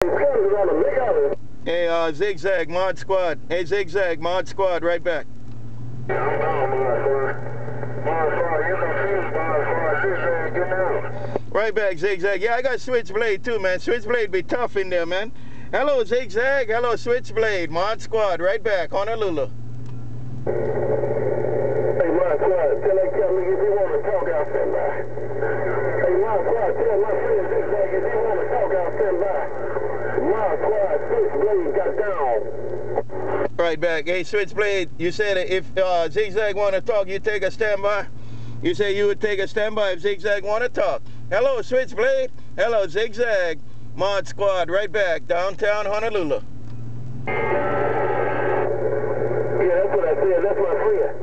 Hey, ZigZag, Mod Squad. Hey, ZigZag, Mod Squad, right back. Right back, ZigZag. Yeah, I got SwitchBlade too, man. SwitchBlade be tough in there, man. Hello, ZigZag. Hello, SwitchBlade. Mod Squad, right back. Honolulu. Hey, Mod Squad, tell that Kelly if you want to talk, I'll stand by. Hey, Mod Squad, tell my friend ZigZag if you want to talk, I'll stand by. Mod Squad, SwitchBlade got down. Right back. Hey, SwitchBlade, you said if ZigZag want to talk, you take a standby? You say you would take a standby if ZigZag want to talk. Hello, SwitchBlade. Hello, ZigZag. Mod Squad, right back. Downtown Honolulu. Yeah, that's what I said. That's my friend.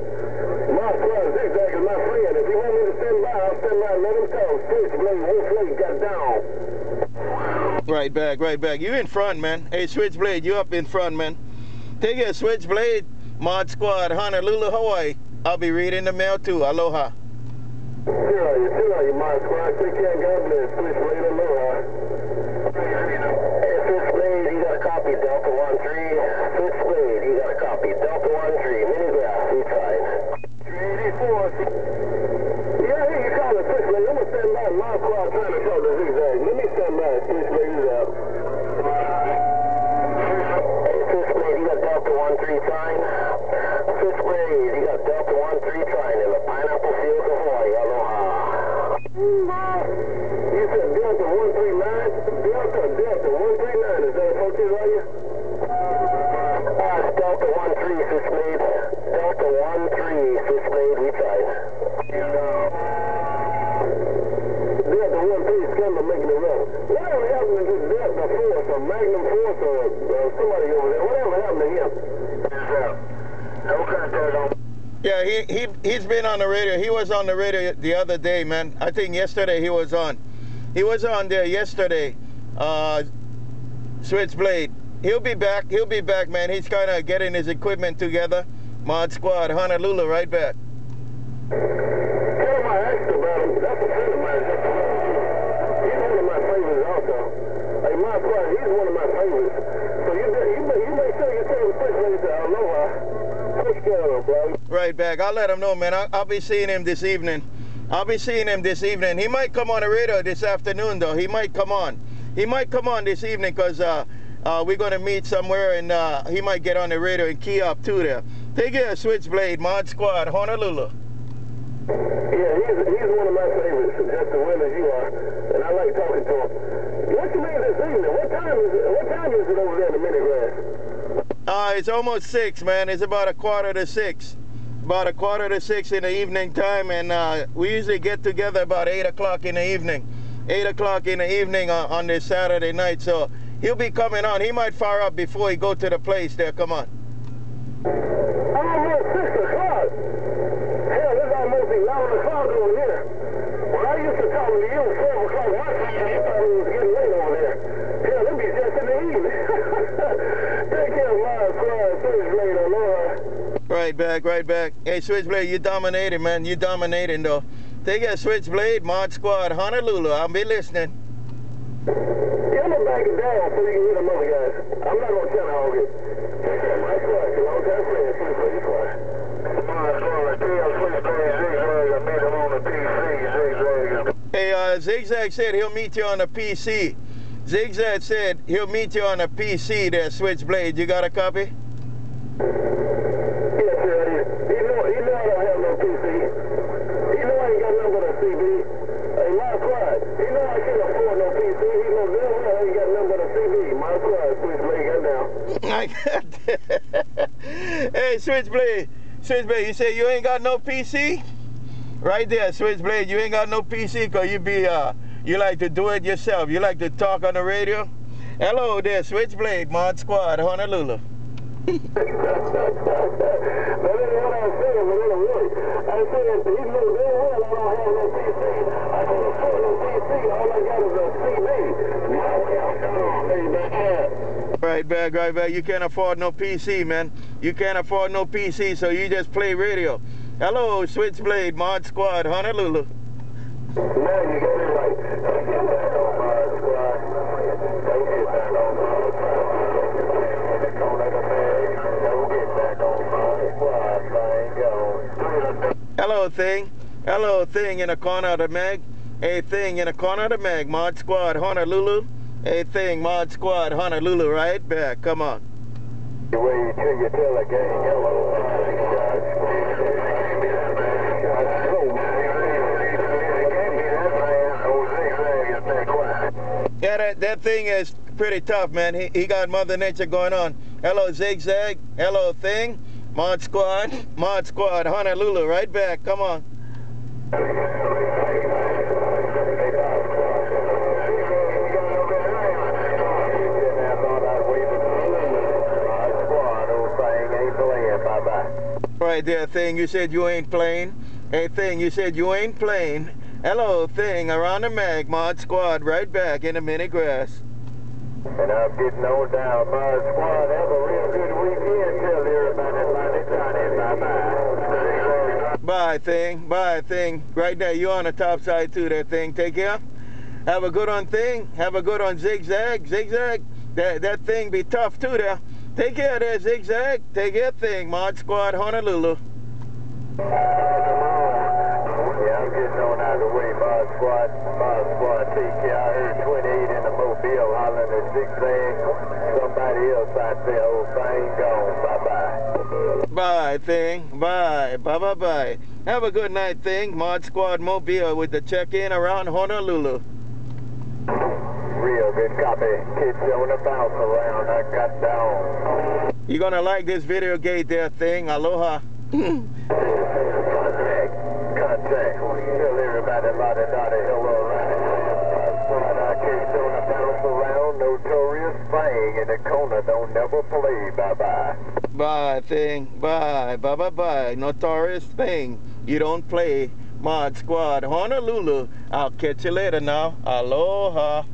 Mod Squad, ZigZag is my friend. If you want me to stand by, I'll stand by and let him talk. SwitchBlade got down. Right back, right back. You in front, man. Hey, SwitchBlade, you up in front, man. Take it, SwitchBlade. Mod Squad, Honolulu, Hawaii. I'll be reading the mail too. Aloha. Sure, you, Mod Squad. Take care and God bless. SwitchBlade, aloha. Hey, SwitchBlade, you got a copy, Delta13. SwitchBlade, you got a copy, Delta13. Minigraph, we tried. 384. Yeah, here you call it, SwitchBlade. I'm going to stand by. Mod Squad trying to talk to ZigZag. Let me stand by. SwitchBlade is out. Hey, SwitchBlade, you got Delta13 sign. SwitchBlade, you got Delta13 sign in the Pineapple Fields of Hawaii. Aloha. You said Delta139? Delta 139. Is that a focus on you? It's Delta13, SwitchBlade. Delta13, SwitchBlade, we tried. Delta13 is kind of making it rough. Whatever happened to this Delta Force or Magnum Force or somebody over there? Whatever happened to him? No contact on. Yeah, he's been on the radio. He was on the radio the other day, man. I think yesterday he was on. He was on there yesterday. SwitchBlade. He'll be back. He'll be back, man. He's kind of getting his equipment together. Mod Squad, Honolulu, right back. Tell him I asked about him. That's a friend of mine. He's one of my favorites also. Hey, Mod Squad, he's one of my favorites. So you make sure you tell him SwitchBlade to Aloha. Take care of him, bro. Right back. I'll let him know, man. I'll be seeing him this evening. I'll be seeing him this evening. He might come on the radio this afternoon, though. He might come on. He might come on this evening because we're going to meet somewhere, and he might get on the radio and key up too there. Take care, SwitchBlade, Mod Squad, Honolulu. Yeah, he's one of my favorites, just as well as you are, and I like talking to him. What you mean this evening? What time is it over there in the Minigrass? It's almost 6, man. It's about 5:45. About 5:45 in the evening time, and we usually get together about 8 o'clock in the evening. 8 o'clock in the evening on this Saturday night, so he'll be coming on. He might fire up before he go to the place there. Come on. Almost 6 o'clock. Hell, it's almost 11 o'clock over here. When I used to talk to you at 12 o'clock my time, you thought it was getting late over there. Hell, it'd be just in the evening. Take care of Mod Squad, SwitchBlade, aloha. Right back, right back. Hey, SwitchBlade, you dominating, man. You dominating, though. Take care, SwitchBlade, Mod Squad, Honolulu. I'll be listening. Yeah, I'm going to back it down so you can hear them other guys. I'm not going to tell hog it. Take care, Mod Squad. Long time friend, SwitchBlade Squad. Mod Squad, tell SwitchBlade, ZigZag, I met him on the PC, ZigZag. Hey, ZigZag said he'll meet you on the PC. ZigZag said he'll meet you on the PC there, SwitchBlade. You got a copy? Yes, sir. He know I don't have no PC. He know I ain't got nothing but a CB. Hey, Mod Squad, he know I can't afford no PC. He know damn well I ain't got nothing but a CB. Mod Squad, SwitchBlade got down. Hey, SwitchBlade, you say you ain't got no PC? Right there, SwitchBlade, you ain't got no PC because you like to do it yourself. You like to talk on the radio? Hello there, SwitchBlade, Mod Squad, Honolulu. That ain't what I was saying, but anyway, I said, he know damn well I don't have no PC. I can't afford no PC. All I got is a CB. Right back, right back. You can't afford no PC, man. You can't afford no PC, so you just play radio. Hello, SwitchBlade, Mod Squad, Honolulu. Man, you got it right. Mod Squad. Don't get that on Hello, thing. Hello, thing in the corner of the mag. A thing in the corner of the mag. Mod Squad, Honolulu. A thing, Mod Squad, Honolulu, right back. Come on. Way till you tell a gang hello. Yeah, that thing is pretty tough, man. He got Mother Nature going on. Hello, ZigZag. Hello, thing. Mod Squad, Honolulu, right back. Come on. Right there, thing. You said you ain't playing. Hey, thing. You said you ain't playing. Hello, thing. Around the mag. Mod Squad, right back in the mini grass. And I'm getting on down. Mod Squad, have a real good weekend. Tell everybody bye-bye. Bye, thing. Bye, thing. Right there. You on the top side too, that thing. Take care. Have a good on thing. Have a good on ZigZag. ZigZag. That thing be tough too there. Take care there, ZigZag. Take care, thing. Mod Squad, Honolulu. Yeah, I'm getting on out of the way, Mod Squad. Mod Squad, take care. I heard 28 in the Mobile hollering at ZigZag. Somebody else out there, old thing gone. Bye-bye. Bye, thing. Bye. Bye-bye-bye. Have a good night, thing. Mod Squad Mobile with the check-in around Honolulu. Real good copy. Kids on the bounce around. I got down. You're gonna like this VideoGate there, thing. Aloha. Contact. Tell everybody la-da-da-da hello around. Kids on the bounce around. Notorious thing in the corner. Don't never play. Bye-bye. Bye, thing. Bye. Bye-bye-bye. Notorious thing. You don't play. Mod Squad Honolulu. I'll catch you later now. Aloha.